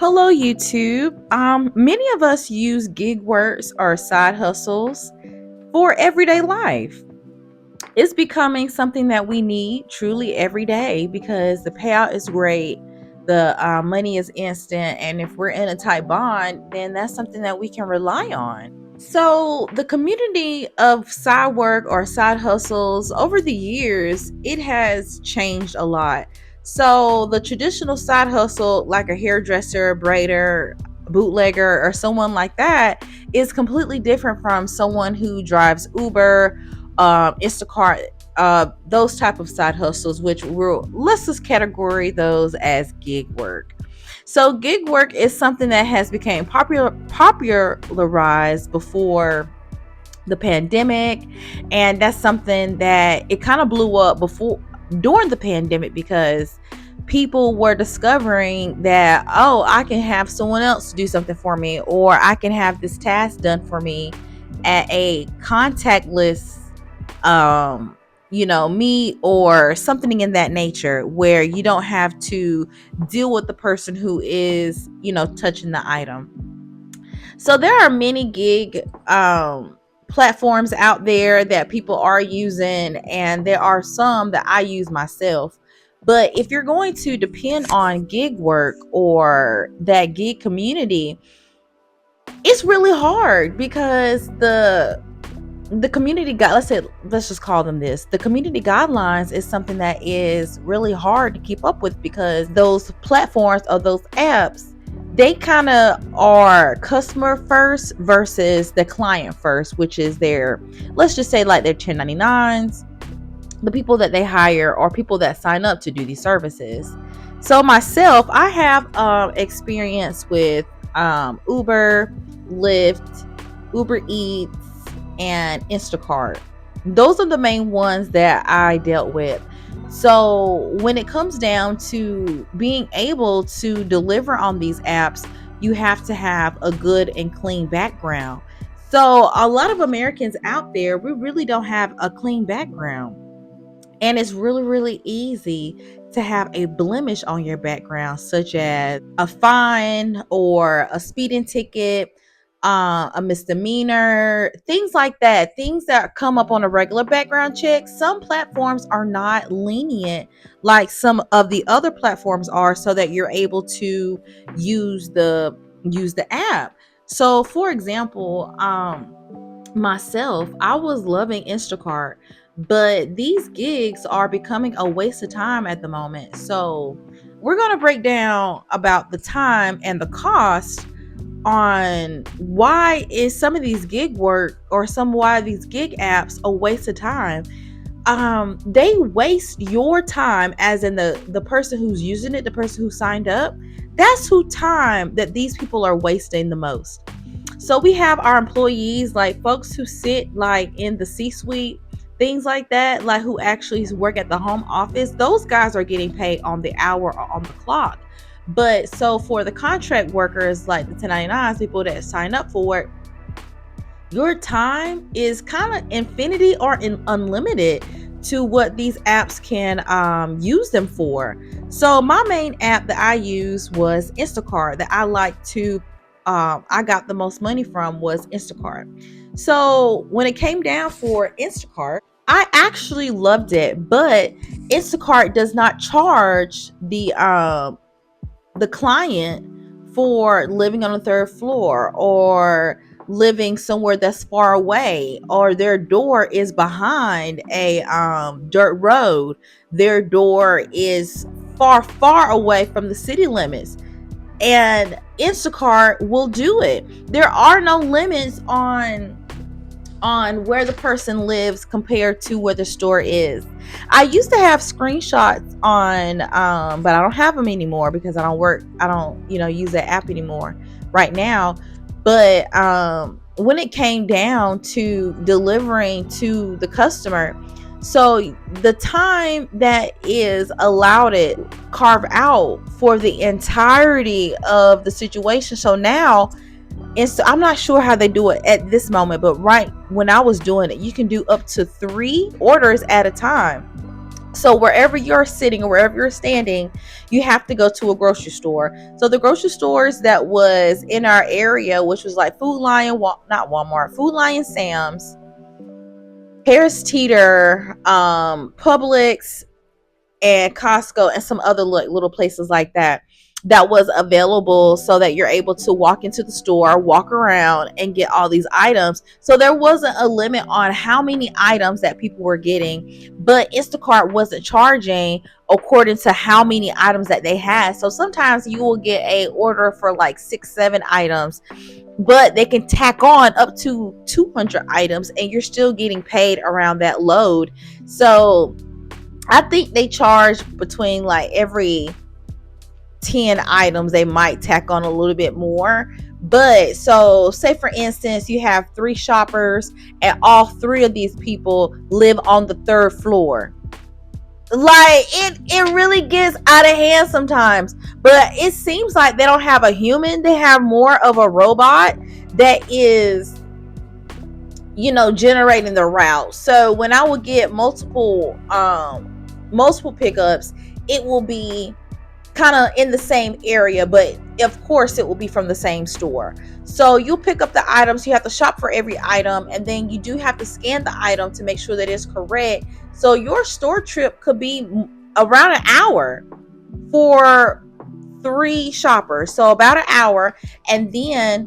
Hello, YouTube. Many of us use gig works or side hustles for everyday life. It's becoming something that we need truly every day because the payout is great, the money is instant, and if we're in a tight bond, then that's something that we can rely on. So, the community of side work or side hustles over the years, it has changed a lot. So, the traditional side hustle, like a hairdresser, braider, bootlegger, or someone like that, is completely different from someone who drives Uber, Instacart, those type of side hustles, which let's just category those as gig work. So gig work is something that has become popularized before the pandemic, and that's something that it kind of blew up before during the pandemic because people were discovering that, oh, I can have someone else do something for me, or I can have this task done for me at a contactless me or something in that nature, where you don't have to deal with the person who is touching the item. So there are many gig platforms out there that people are using, and there are some that I use myself. But if you're going to depend on gig work or that gig community, it's really hard because the community let's just call them this, the community guidelines is something that is really hard to keep up with, because those platforms or those apps, they kind of are customer first versus the client first, which is their, let's just say, like their 1099s, the people that they hire or people that sign up to do these services. So myself, I have experience with Uber, Lyft, Uber Eats, and Instacart. Those are the main ones that I dealt with. So when it comes down to being able to deliver on these apps, you have to have a good and clean background. So a lot of Americans out there, we really don't have a clean background. And it's really, really easy to have a blemish on your background, such as a fine or a speeding ticket, a misdemeanor, things like that, things that come up on a regular background check. Some platforms are not lenient like some of the other platforms are, so that you're able to use the app. So for example, myself, I was loving Instacart, but these gigs are becoming a waste of time at the moment. So, we're going to break down about the time and the cost on why is some of these gig work or why these gig apps a waste of time. They waste your time, as in the person who's using it, the person who signed up. That's who time that these people are wasting the most. So we have our employees, like folks who sit like in the C-suite, things like that, like who actually work at the home office. Those guys are getting paid on the hour or on the clock. But so for the contract workers, like the 1099s, people that sign up for it, your time is kind of infinity or unlimited to what these apps can use them for. So my main app that I used was Instacart, that I like to I got the most money from was Instacart. So when it came down for Instacart, I actually loved it, but Instacart does not charge the client for living on the third floor, or living somewhere that's far away, or their door is behind a dirt road, their door is far away from the city limits, and Instacart will do it. There are no limits on where the person lives compared to where the store is. I used to have screenshots on, but I don't have them anymore because I don't, use that app anymore right now. But when it came down to delivering to the customer, so the time that is allowed it carve out for the entirety of the situation. So now, and so I'm not sure how they do it at this moment, but right when I was doing it, you can do up to 3 orders at a time. So wherever you're sitting or wherever you're standing, you have to go to a grocery store. So the grocery stores that was in our area, which was like Food Lion, not Walmart, Food Lion, Sam's, Harris Teeter, Publix, and Costco, and some other little places like that, that was available, so that you're able to walk into the store, walk around, and get all these items. So there wasn't a limit on how many items that people were getting, but Instacart wasn't charging according to how many items that they had. So sometimes you will get a order for like 6-7 items, but they can tack on up to 200 items and you're still getting paid around that load. So I think they charge between like every 10 items, they might tack on a little bit more. But so, say for instance, you have 3 shoppers, and all 3 of these people live on the 3rd floor. Like it really gets out of hand sometimes. But it seems like they don't have a human, they have more of a robot that is, generating the route. So when I would get multiple pickups, it will be kind of in the same area, but of course it will be from the same store. So you'll pick up the items, you have to shop for every item, and then you do have to scan the item to make sure that it's correct. So your store trip could be around an hour for 3 shoppers, so about an hour. And then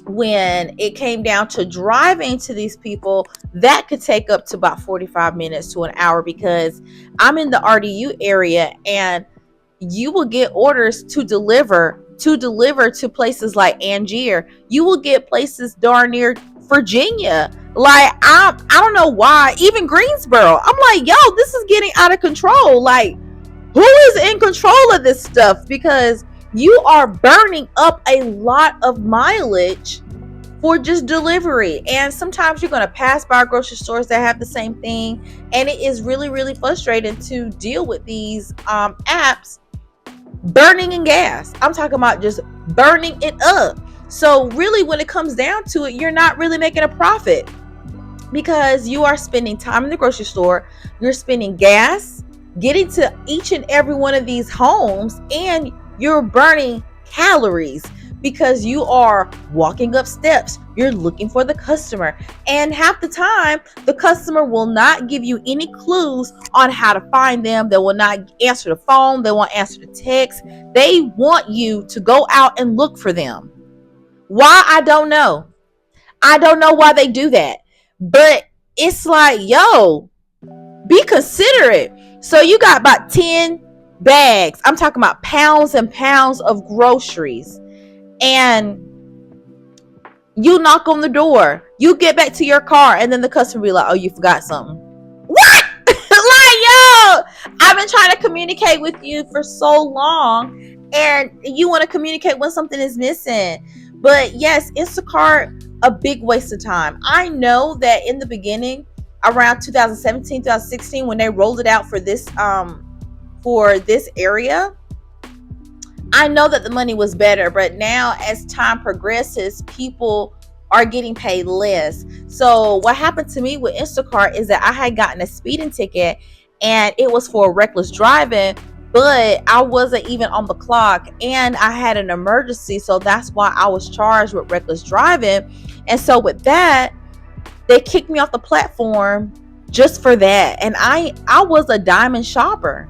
when it came down to driving to these people, that could take up to about 45 minutes to an hour, because I'm in the RDU area, and you will get orders to deliver to places like Angier. You will get places darn near Virginia. Like I don't know why, even Greensboro. I'm like, yo, this is getting out of control. Like, who is in control of this stuff? Because you are burning up a lot of mileage for just delivery. And sometimes you're going to pass by grocery stores that have the same thing, and it is really, really frustrating to deal with these apps burning in gas. I'm talking about just burning it up. So really, when it comes down to it, you're not really making a profit, because you are spending time in the grocery store, you're spending gas getting to each and every one of these homes, and you're burning calories because you are walking up steps, you're looking for the customer, and half the time the customer will not give you any clues on how to find them. They will not answer the phone, they won't answer the text. They want you to go out and look for them. Why? I don't know why they do that, but it's like, yo, be considerate. So you got about 10 bags, I'm talking about pounds and pounds of groceries, and you knock on the door, you get back to your car, and then the customer be like, oh, you forgot something. What? Like, yo, I've been trying to communicate with you for so long, and you want to communicate when something is missing. But yes, Instacart, a big waste of time. I know that in the beginning, around 2017, 2016, when they rolled it out for this area, I know that the money was better, but now as time progresses, people are getting paid less. So what happened to me with Instacart is that I had gotten a speeding ticket, and it was for reckless driving, but I wasn't even on the clock, and I had an emergency, so that's why I was charged with reckless driving. And so with that, they kicked me off the platform just for that. And I was a diamond shopper.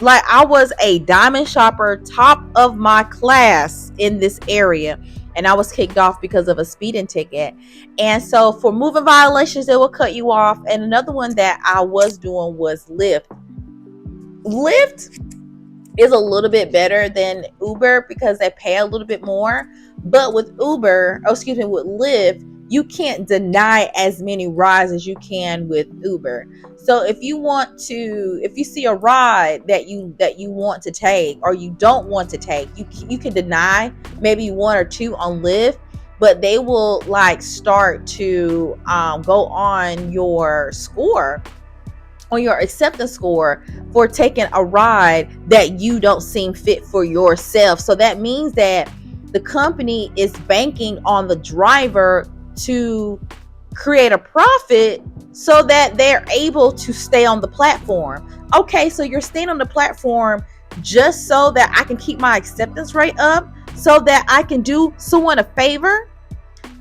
Like, I was a diamond shopper, top of my class in this area, and I was kicked off because of a speeding ticket. And so for moving violations, they will cut you off. And another one that I was doing was Lyft. Lyft is a little bit better than Uber because they pay a little bit more. But with with Lyft, you can't deny as many rides as you can with Uber. So if you see a ride that you want to take or you don't want to take, you can deny maybe 1 or 2 on Lyft, but they will like start to go on your score, on your acceptance score, for taking a ride that you don't seem fit for yourself. So that means that the company is banking on the driver to create a profit so that they're able to stay on the platform. Okay, so you're staying on the platform just so that I can keep my acceptance rate up, so that I can do someone a favor.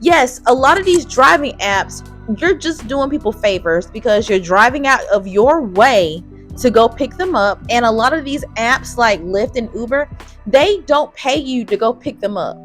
Yes, a lot of these driving apps, you're just doing people favors because you're driving out of your way to go pick them up. And a lot of these apps like Lyft and Uber, they don't pay you to go pick them up.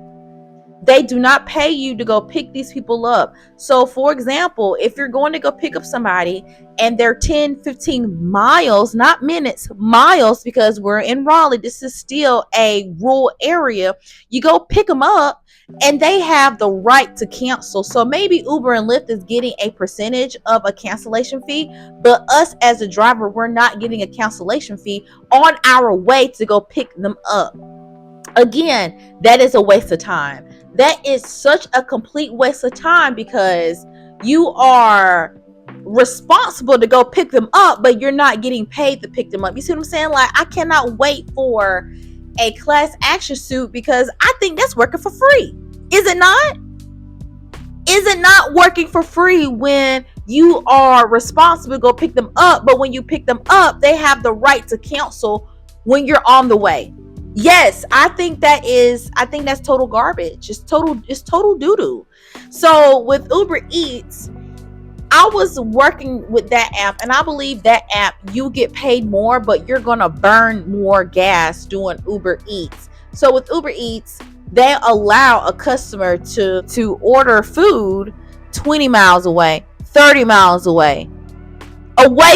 They do not pay you to go pick these people up. So for example, if you're going to go pick up somebody and they're 10, 15 miles, not minutes, miles, because we're in Raleigh, this is still a rural area, you go pick them up and they have the right to cancel. So maybe Uber and Lyft is getting a percentage of a cancellation fee, but us as a driver, we're not getting a cancellation fee on our way to go pick them up. Again, that is a waste of time. That is such a complete waste of time because you are responsible to go pick them up, but you're not getting paid to pick them up. You see what I'm saying? Like, I cannot wait for a class action suit because I think that's working for free. Is it not? Is it not working for free when you are responsible to go pick them up, but when you pick them up, they have the right to cancel when you're on the way? Yes, I think that's total garbage. It's total doo-doo. So with Uber Eats, I was working with that app, and I believe that app, you get paid more, but you're gonna burn more gas doing Uber Eats. So with Uber Eats, they allow a customer to order food 20 miles away, 30 miles away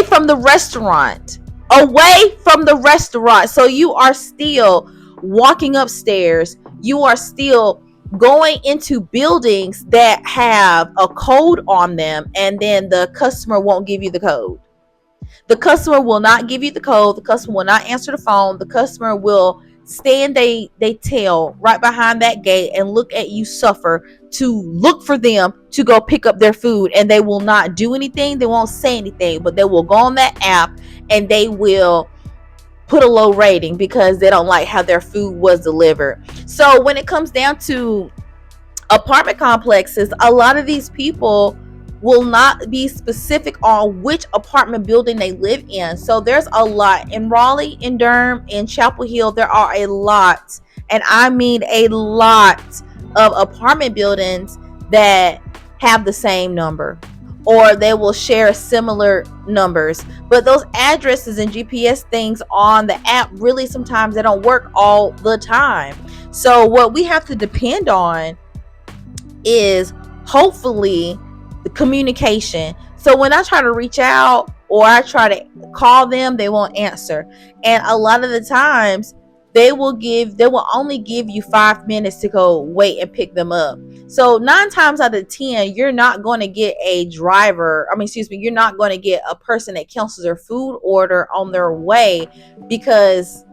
from the restaurant. Away from the restaurant. So you are still walking upstairs. You are still going into buildings that have a code on them, and then the customer won't give you the code. The customer will not give you the code. The customer will not answer the phone. The customer will stand they tail right behind that gate and look at you suffer to look for them to go pick up their food, and they will not do anything. They won't say anything, but they will go on that app and they will put a low rating because they don't like how their food was delivered. So when it comes down to apartment complexes, a lot of these people will not be specific on which apartment building they live in. So there's a lot in Raleigh, in Durham, in Chapel Hill. There are a lot, and I mean a lot, of apartment buildings that have the same number, or they will share similar numbers. But those addresses and GPS things on the app, really sometimes they don't work all the time. So what we have to depend on is hopefully the communication. So when I try to reach out or I try to call them, they won't answer. And a lot of the times they will only give you 5 minutes to go wait and pick them up. So 9 times out of 10, you're not going to get a driver. You're not going to get a person that cancels their food order on their way, because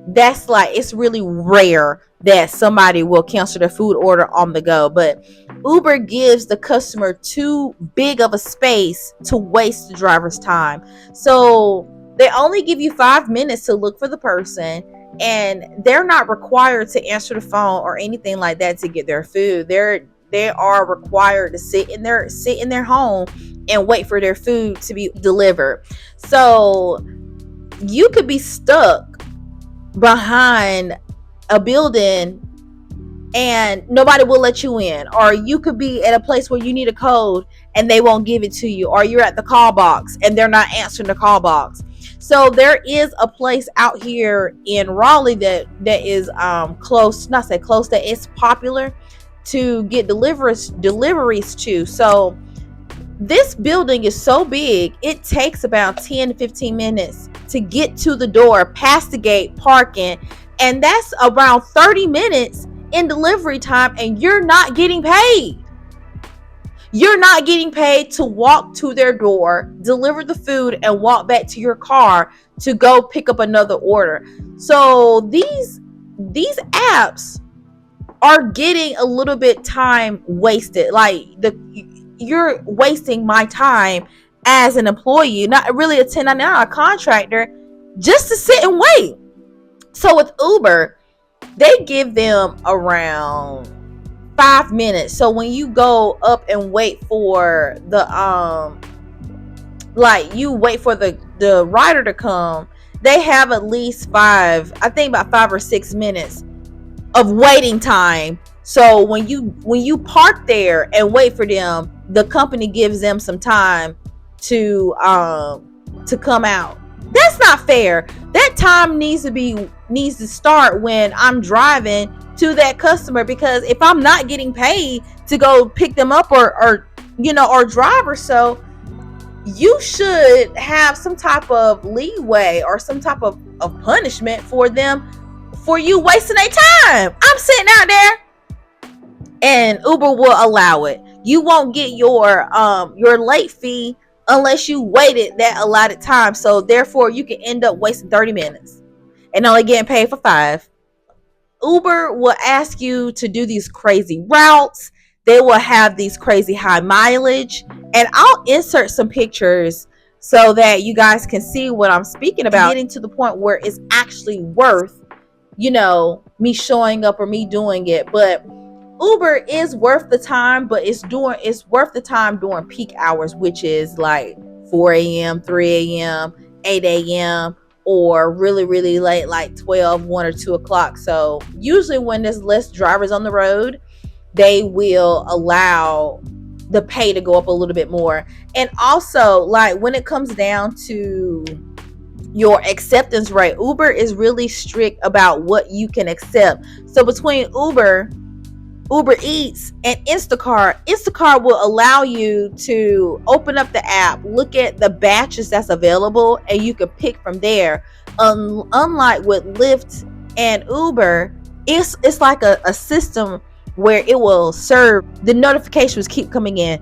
that's like, it's really rare that somebody will cancel their food order on the go. But Uber gives the customer too big of a space to waste the driver's time. So they only give you 5 minutes to look for the person, and they're not required to answer the phone or anything like that to get their food. They are required to sit in their home and wait for their food to be delivered. So you could be stuck behind a building and nobody will let you in, or you could be at a place where you need a code and they won't give it to you, or you're at the call box and they're not answering the call box. So there is a place out here in Raleigh that is close, not say close, that is popular to get deliveries to. So this building is so big, it takes about 10 to 15 minutes to get to the door, past the gate, parking, and that's around 30 minutes in delivery time, and you're not getting paid. You're not getting paid to walk to their door, deliver the food, and walk back to your car to go pick up another order. So these apps are getting a little bit time wasted. Like, you're wasting my time as an employee, not really a 1099 contractor, just to sit and wait. So with Uber, they give them around 5 minutes. So when you go up and wait for the like you wait for the rider to come, they have at least five, I think about 5 or 6 minutes of waiting time. So when you park there and wait for them, the company gives them some time to come out. That's not fair. That time needs to start when I'm driving to that customer, because if I'm not getting paid to go pick them up or or drive, or so you should have some type of leeway or some type of punishment for them, for you wasting their time. I'm sitting out there, and Uber will allow it. You won't get your late fee unless you waited that allotted time. So therefore you can end up wasting 30 minutes and only getting paid for 5. Uber will ask you to do these crazy routes. They will have these crazy high mileage. And I'll insert some pictures so that you guys can see what I'm speaking about. Getting to the point where it's actually worth, me showing up or me doing it. But Uber is worth the time, but it's worth the time during peak hours, which is like 4 a.m., 3 a.m., 8 a.m., or really, really late, like 12, 1 or 2 o'clock. So usually when there's less drivers on the road, they will allow the pay to go up a little bit more. And also, like, when it comes down to your acceptance rate, Uber is really strict about what you can accept. So between Uber Eats and Instacart will allow you to open up the app, look at the batches that's available, and you can pick from there. Unlike with Lyft and Uber, it's like a system where it will serve, the notifications keep coming in,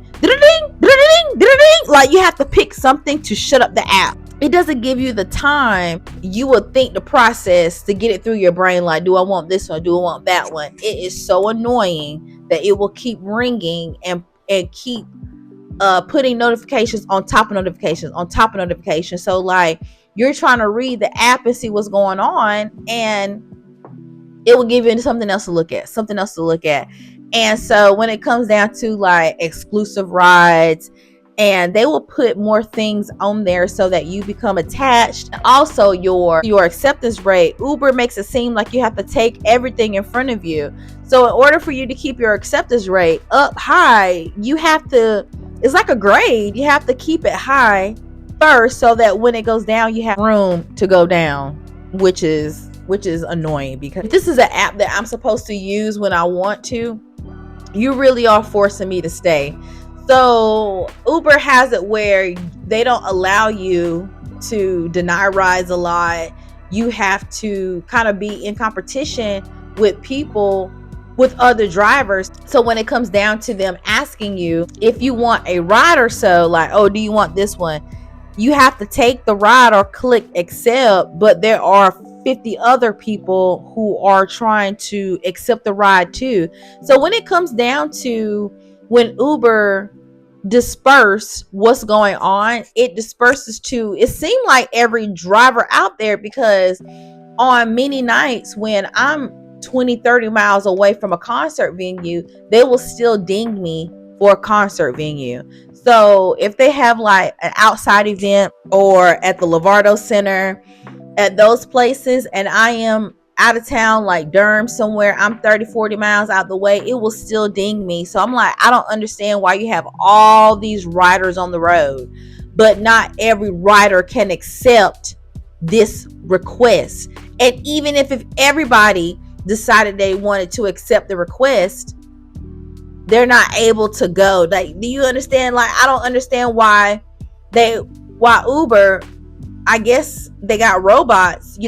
like you have to pick something to shut up the app. It doesn't give you the time you would think the process to get it through your brain, like, do I want this one, do I want that one? It is so annoying that it will keep ringing and keep putting notifications on top of notifications on top of notifications. So like, you're trying to read the app and see what's going on, and it will give you something else to look at. And so when it comes down to like exclusive rides, and they will put more things on there so that you become attached. Also, your acceptance rate, Uber makes it seem like you have to take everything in front of you. So in order for you to keep your acceptance rate up high, you have to, it's like a grade, you have to keep it high first, so that when it goes down, you have room to go down, which is annoying, because this is an app that I'm supposed to use when I want to. You really are forcing me to stay. So Uber has it where they don't allow you to deny rides a lot. You have to kind of be in competition with people, with other drivers. So when it comes down to them asking you if you want a ride or so, like, oh, do you want this one? You have to take the ride or click accept, but there are 50 other people who are trying to accept the ride too. So when it comes down to when Uber disperse what's going on, it disperses to, it seemed like every driver out there, because on many nights when I'm 20-30 miles away from a concert venue, they will still ding me for a concert venue. So if they have like an outside event or at the Lavardo Center, at those places, and I am out of town, like Durham somewhere, I'm 30-40 miles out the way, it will still ding me. So I'm like, I don't understand why you have all these riders on the road, but not every rider can accept this request. And even if everybody decided they wanted to accept the request, they're not able to go. Like, do you understand? Like, I don't understand why Uber, I guess they got robots,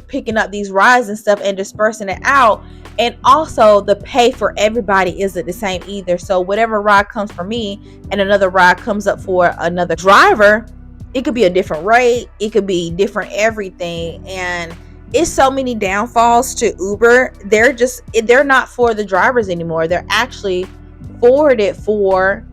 picking up these rides and stuff and dispersing it out. And also the pay for everybody isn't the same either. So whatever ride comes for me and another ride comes up for another driver, it could be a different rate. It could be different everything. And it's so many downfalls to Uber. They're not for the drivers anymore. They're actually forwarded for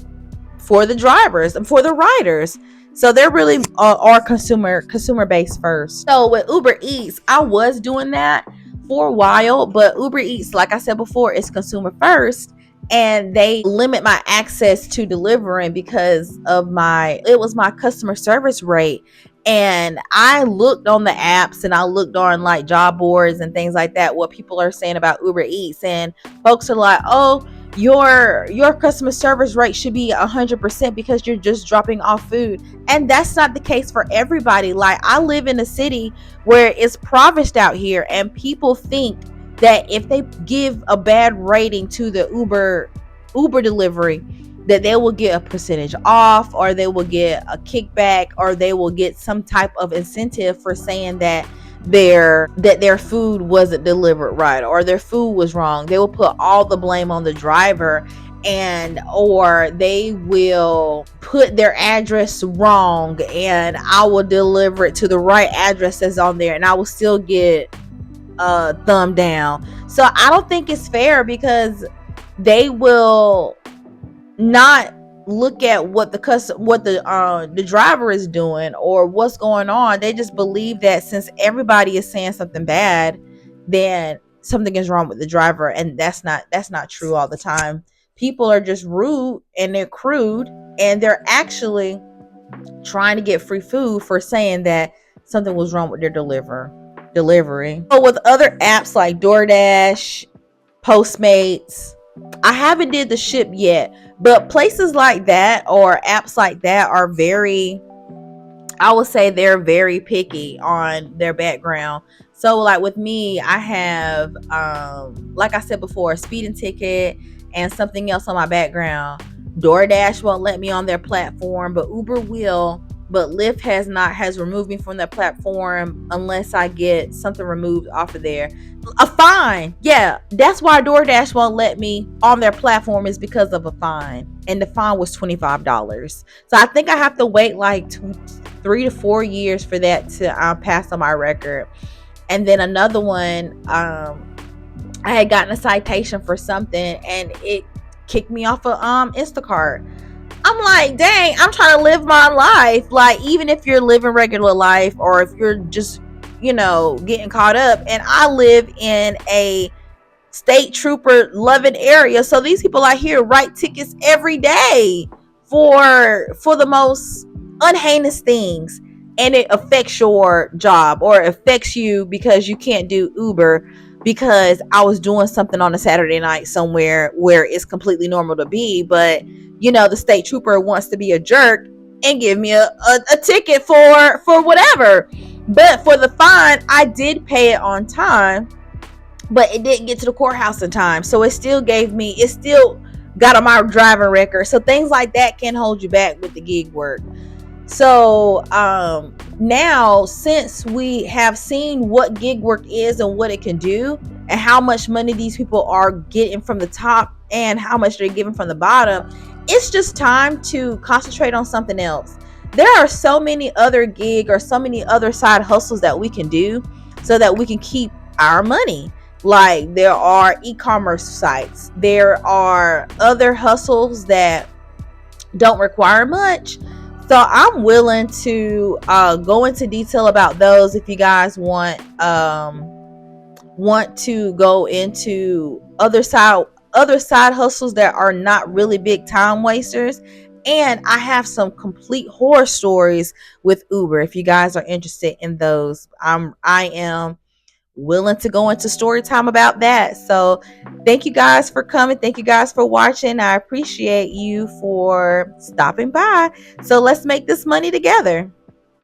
the drivers and for the riders. So they're really are consumer based first. So with Uber Eats, I was doing that for a while, but Uber Eats, like I said before, is consumer first. and they limit my access to delivering because of it was my customer service rate. And I looked on the apps and I looked on like job boards and things like that, what people are saying about Uber Eats, and folks are like, oh, your customer service rate should be 100% because you're just dropping off food. And that's not the case for everybody. Like, I live in a city where it's impoverished out here, and people think that if they give a bad rating to the Uber delivery, that they will get a percentage off, or they will get a kickback, or they will get some type of incentive for saying that their food wasn't delivered right, or their food was wrong. They will put all the blame on the driver, and or they will put their address wrong, and I will deliver it to the right address that's on there, and I will still get thumb down. So I don't think it's fair, because they will not look at what the driver is doing or what's going on. They just believe that since everybody is saying something bad, then something is wrong with the driver, and that's not true all the time. People are just rude and they're crude, and they're actually trying to get free food for saying that something was wrong with their delivery. But with other apps like DoorDash, Postmates, I haven't did the ship yet, but places like that or apps like that are very, I would say they're very picky on their background. So like with me, I have like I said before, a speeding ticket and something else on my background. DoorDash won't let me on their platform, but Uber will. But Lyft has removed me from their platform unless I get something removed off of there. A fine. Yeah, that's why DoorDash won't let me on their platform, is because of a fine. And the fine was $25. So I think I have to wait like 3 to 4 years for that to pass on my record. And then another one, I had gotten a citation for something, and it kicked me off of Instacart. I'm like, dang, I'm trying to live my life. Like, even if you're living regular life, or if you're just, getting caught up. And I live in a state trooper loving area. So these people out here write tickets every day for the most unheinous things. And it affects your job, or it affects you because you can't do Uber because I was doing something on a Saturday night somewhere where it's completely normal to be. But the state trooper wants to be a jerk and give me a ticket for whatever. But for the fine, I did pay it on time, but it didn't get to the courthouse in time. So it still got on my driving record. So things like that can hold you back with the gig work. So now, since we have seen what gig work is and what it can do, and how much money these people are getting from the top and how much they're giving from the bottom, it's just time to concentrate on something else. There are so many other gig or so many other side hustles that we can do so that we can keep our money. Like, there are e-commerce sites, there are other hustles that don't require much. So I'm willing to go into detail about those if you guys want to go into other side hustles that are not really big time wasters. And I have some complete horror stories with Uber if you guys are interested in those. I am willing to go into story time about that. So thank you guys for coming. Thank you guys for watching. I appreciate you for stopping by. So let's make this money together.